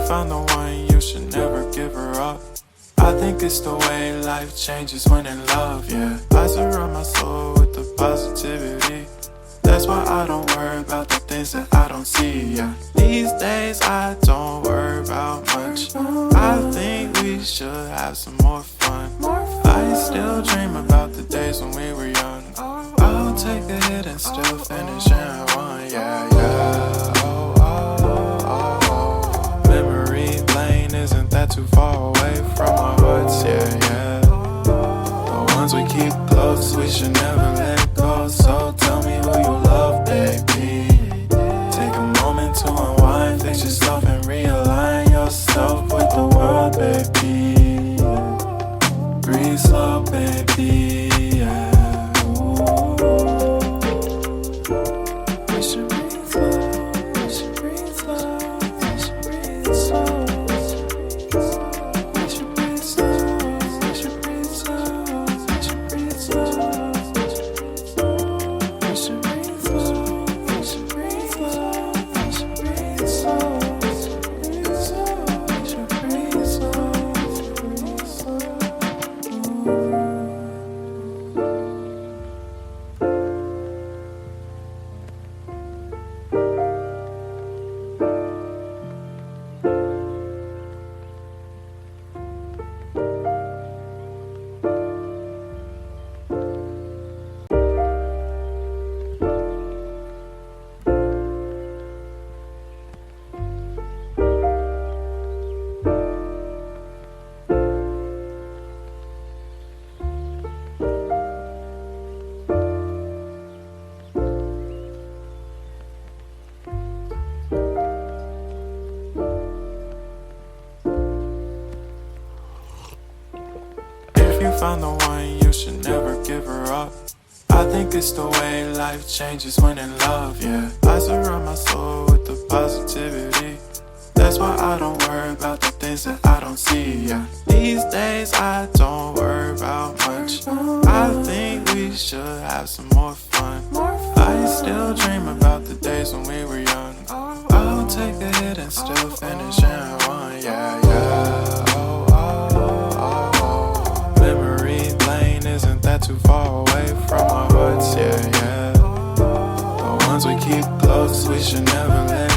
found the one, you should never give her up. I think it's the way life changes when in love, yeah. I surround my soul with the positivity. That's why I don't worry about the things that I don't see, yeah. These days I don't worry about much. I think we should have some more fun. I still dream about the days when we were young. I'll take a hit and still finish in one, yeah, yeah. Oh, oh, oh, oh. Memory lane isn't that too far away from our hearts, yeah, yeah. The ones we keep close, we should never let go. So tell me who you love, baby. Take a moment to unwind, fix yourself and realign yourself with the world, baby. Breathe slow, baby, yeah. We should breathe slow, we should breathe slow, we should breathe slow. We should breathe slow, we should breathe slow, we should breathe slow. We should breathe slow, we should breathe slow, we should breathe slow. We should breathe slow, breathe slow. If you found the one, you should never give her up. I think it's the way life changes when in love, yeah. I surround my soul with the positivity. That's why I don't worry about the things that I don't see, yeah. These days I don't worry about much. I think we should have some more fun. I still dream about the days when we were young. I'll take a hit and still finish in one, yeah, yeah. Oh, oh, oh, oh. Memory lane isn't that too far away from our hearts, yeah, yeah. The ones we keep close, we should never let